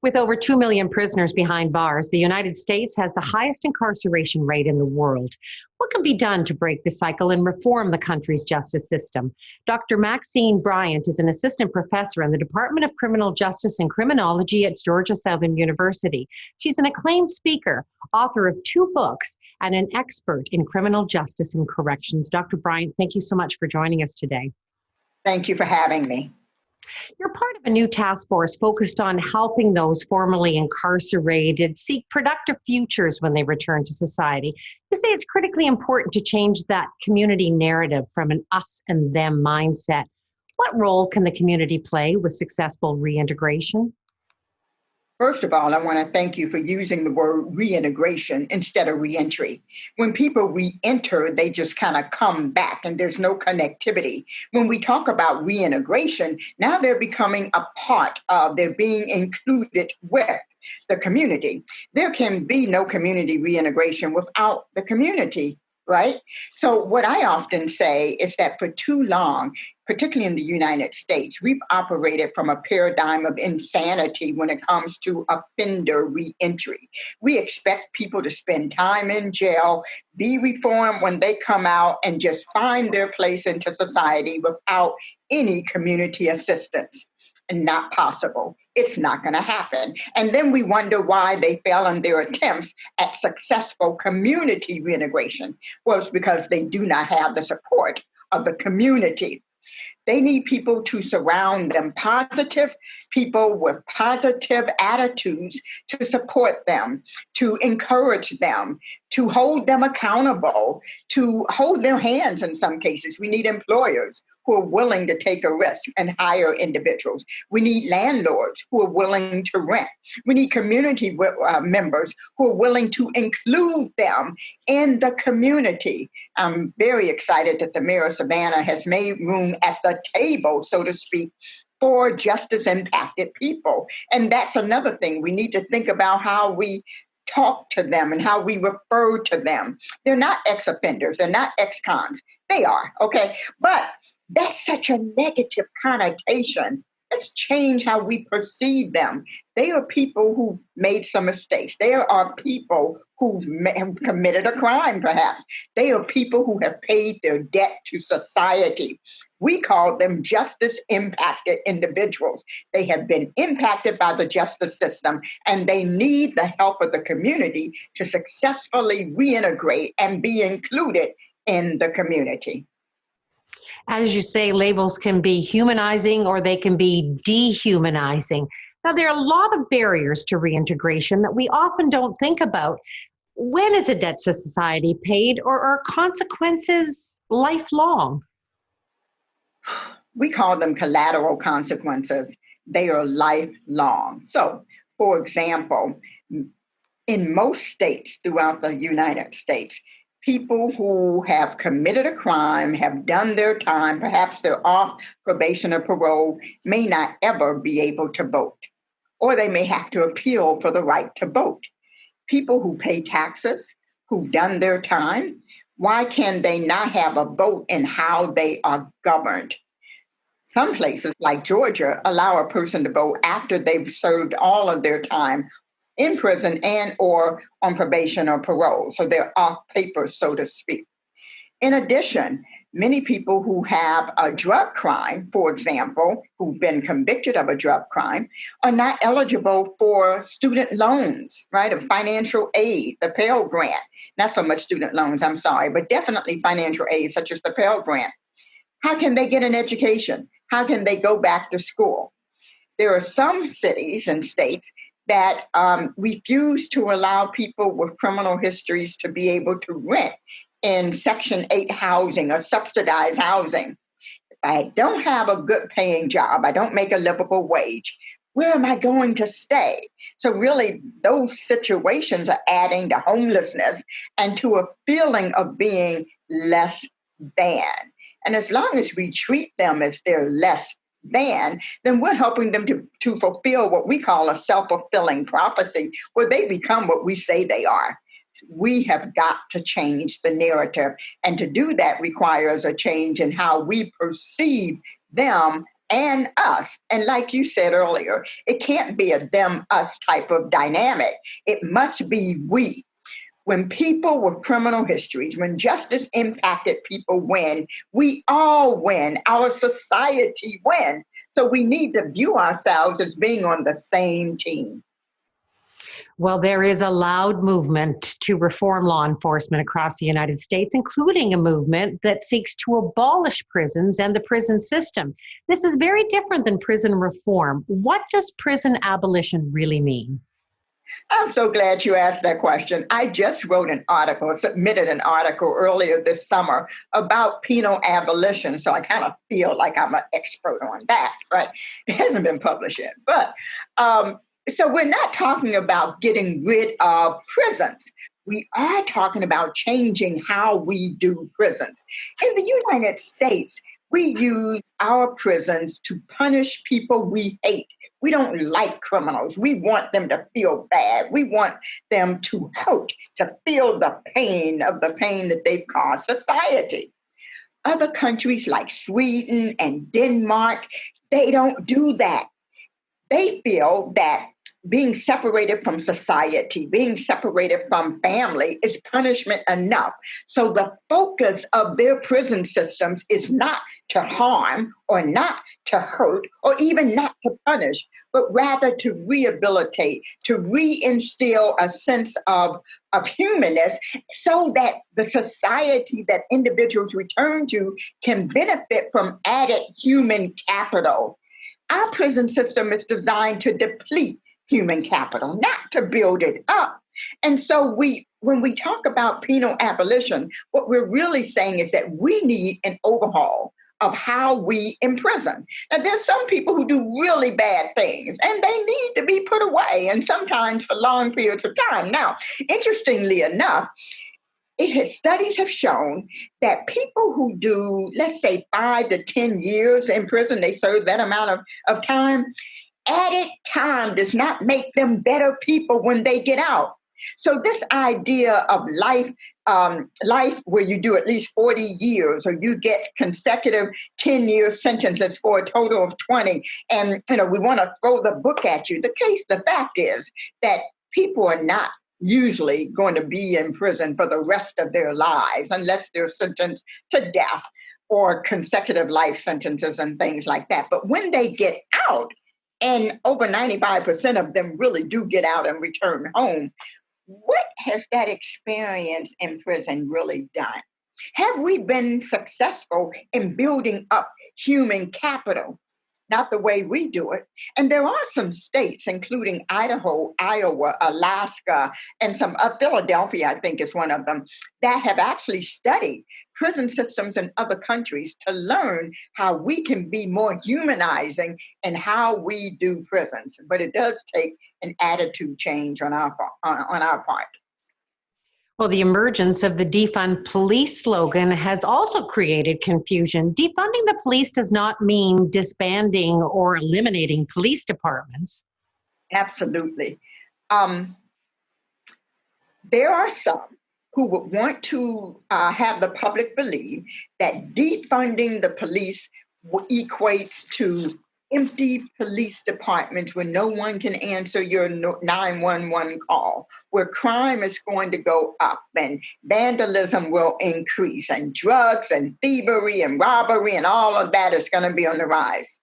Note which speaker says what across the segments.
Speaker 1: With over 2 million prisoners behind bars, the United States has the highest incarceration rate in the world. What can be done to break the cycle and reform the country's justice system? Dr. Maxine Bryant is an assistant professor in the Department of Criminal Justice and Criminology at Georgia Southern University. She's an acclaimed speaker, author of 2 books, and an expert in criminal justice and corrections. Dr. Bryant, thank you so much for joining us today.
Speaker 2: Thank you for having me.
Speaker 1: You're part of a new task force focused on helping those formerly incarcerated seek productive futures when they return to society. You say it's critically important to change that community narrative from an us and them mindset. What role can the community play with successful reintegration?
Speaker 2: First of all, I want to thank you for using the word reintegration instead of reentry. When people reenter, they just kind of come back and there's no connectivity. When we talk about reintegration, now they're becoming a part of, they're being included with the community. There can be no community reintegration without the community, right? So what I often say is that for too long, particularly in the United States, we've operated from a paradigm of insanity when it comes to offender reentry. We expect people to spend time in jail, be reformed when they come out, and just find their place into society without any community assistance. And not possible. It's not going to happen. And then we wonder why they fail in their attempts at successful community reintegration. Well, it's because they do not have the support of the community. They need people to surround them, positive people with positive attitudes to support them, to encourage them, to hold them accountable, to hold their hands in some cases. We need employers who are willing to take a risk and hire individuals. We need landlords who are willing to rent. We need community members who are willing to include them in the community. I'm very excited that the mayor of Savannah has made room at the table, so to speak, for justice-impacted people. And that's another thing. We need to think about how we talk to them and how we refer to them. They're not ex-offenders. They're not ex-cons. They are, okay? But that's such a negative connotation. Let's change how we perceive them. They are people who've made some mistakes. They are people who've committed a crime, perhaps. They are people who have paid their debt to society. We call them justice-impacted individuals. They have been impacted by the justice system, and they need the help of the community to successfully reintegrate and be included in the community.
Speaker 1: As you say, labels can be humanizing or they can be dehumanizing. Now, there are a lot of barriers to reintegration that we often don't think about. When is a debt to society paid, or are consequences lifelong?
Speaker 2: We call them collateral consequences. They are lifelong. So, for example, in most states throughout the United States, people who have committed a crime, have done their time, perhaps they're off probation or parole, may not ever be able to vote, or they may have to appeal for the right to vote. People who pay taxes, who've done their time, why can they not have a vote in how they are governed? Some places, like Georgia, allow a person to vote after they've served all of their time in prison and or on probation or parole. So they're off paper, so to speak. In addition, many people who have a drug crime, for example, who've been convicted of a drug crime, are not eligible for student loans, right? Of financial aid, the Pell Grant. Not so much student loans, I'm sorry, but definitely financial aid, such as the Pell Grant. How can they get an education? How can they go back to school? There are some cities and states that refuse to allow people with criminal histories to be able to rent in Section 8 housing or subsidized housing. If I don't have a good paying job, I don't make a livable wage, where am I going to stay? So really, those situations are adding to homelessness and to a feeling of being less than. And as long as we treat them as they're less than, then we're helping them to fulfill what we call a self-fulfilling prophecy, where they become what we say they are. We have got to change the narrative. And to do that requires a change in how we perceive them and us. And like you said earlier, it can't be a them, us type of dynamic. It must be we. When people with criminal histories, when justice impacted people win, we all win. Our society wins. So we need to view ourselves as being on the same team.
Speaker 1: Well, there is a loud movement to reform law enforcement across the United States, including a movement that seeks to abolish prisons and the prison system. This is very different than prison reform. What does prison abolition really mean?
Speaker 2: I'm so glad you asked that question. I just wrote an article, submitted an article earlier this summer about penal abolition. So I kind of feel like I'm an expert on that, right? It hasn't been published yet. But so we're not talking about getting rid of prisons. We are talking about changing how we do prisons. In the United States, we use our prisons to punish people we hate. We don't like criminals. We want them to feel bad. We want them to hurt, to feel the pain that they've caused society. Other countries like Sweden and Denmark, they don't do that. They feel that being separated from society, being separated from family is punishment enough. So the focus of their prison systems is not to harm or not to hurt or even not to punish, but rather to rehabilitate, to reinstill a sense of humanness so that the society that individuals return to can benefit from added human capital. Our prison system is designed to deplete human capital, not to build it up. And so when we talk about penal abolition, what we're really saying is that we need an overhaul of how we imprison. Now, there's some people who do really bad things, and they need to be put away, and sometimes for long periods of time. Now, interestingly enough, studies have shown that people who do, let's say, 5 to 10 years in prison, they serve that amount of time, added time does not make them better people when they get out. So this idea of life where you do at least 40 years or you get consecutive 10-year sentences for a total of 20, and we want to throw the book at you. The fact is that people are not usually going to be in prison for the rest of their lives unless they're sentenced to death or consecutive life sentences and things like that. But when they get out, and over 95% of them really do get out and return home, what has that experience in prison really done? Have we been successful in building up human capital? Not the way we do it. And there are some states, including Idaho, Iowa, Alaska, and Philadelphia, I think is one of them, that have actually studied prison systems in other countries to learn how we can be more humanizing in how we do prisons. But it does take an attitude change on our part.
Speaker 1: Well, the emergence of the defund police slogan has also created confusion. Defunding the police does not mean disbanding or eliminating police departments.
Speaker 2: Absolutely. There are some who would want to have the public believe that defunding the police equates to empty police departments where no one can answer your 911 call, where crime is going to go up and vandalism will increase and drugs and thievery and robbery and all of that is going to be on the rise.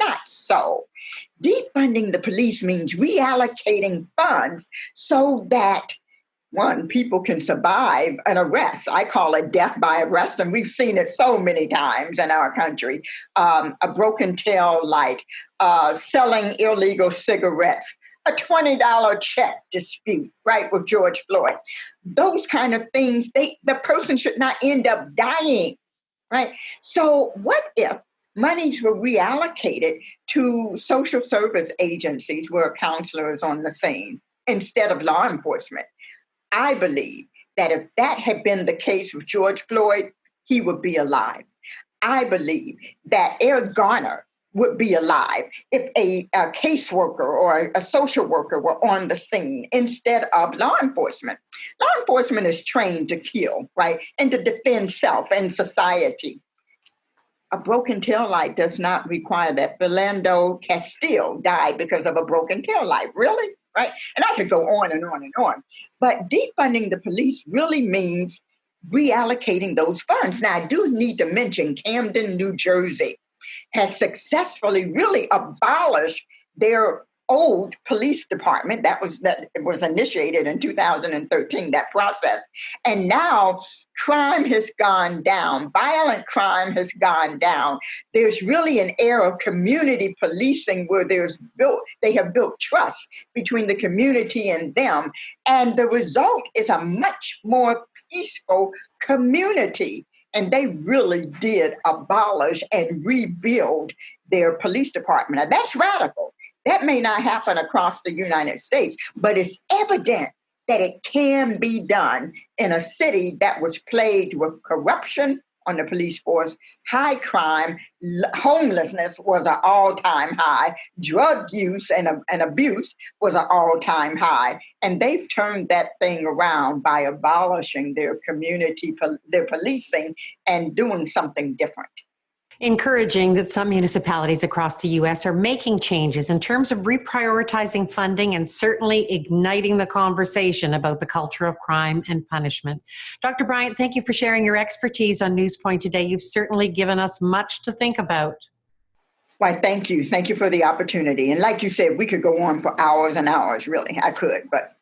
Speaker 2: Not so. Defunding the police means reallocating funds so that one, people can survive an arrest. I call it death by arrest, and we've seen it so many times in our country. A broken tail light, selling illegal cigarettes, a $20 check dispute, right, with George Floyd. Those kind of things, the person should not end up dying, right? So what if monies were reallocated to social service agencies where a counselor is on the scene instead of law enforcement? I believe that if that had been the case with George Floyd, he would be alive. I believe that Eric Garner would be alive if a caseworker or a social worker were on the scene instead of law enforcement. Law enforcement is trained to kill, right, and to defend self and society. A broken tail light does not require that. Philando Castile died because of a broken tail light. Really? Right? And I could go on and on and on. But defunding the police really means reallocating those funds. Now, I do need to mention Camden, New Jersey has successfully really abolished their old police department. It was initiated in 2013, that process. And now crime has gone down. Violent crime has gone down. There's really an era of community policing where they have built trust between the community and them. And the result is a much more peaceful community. And they really did abolish and rebuild their police department. Now, that's radical. That may not happen across the United States, but it's evident that it can be done in a city that was plagued with corruption on the police force, high crime, homelessness was an all-time high, drug use and abuse was an all-time high. And they've turned that thing around by abolishing their community, their policing, and doing something different.
Speaker 1: Encouraging that some municipalities across the U.S. are making changes in terms of reprioritizing funding and certainly igniting the conversation about the culture of crime and punishment. Dr. Bryant, thank you for sharing your expertise on NewsPoint today. You've certainly given us much to think about.
Speaker 2: Why, thank you. Thank you for the opportunity. And like you said, we could go on for hours and hours, really. I could, but...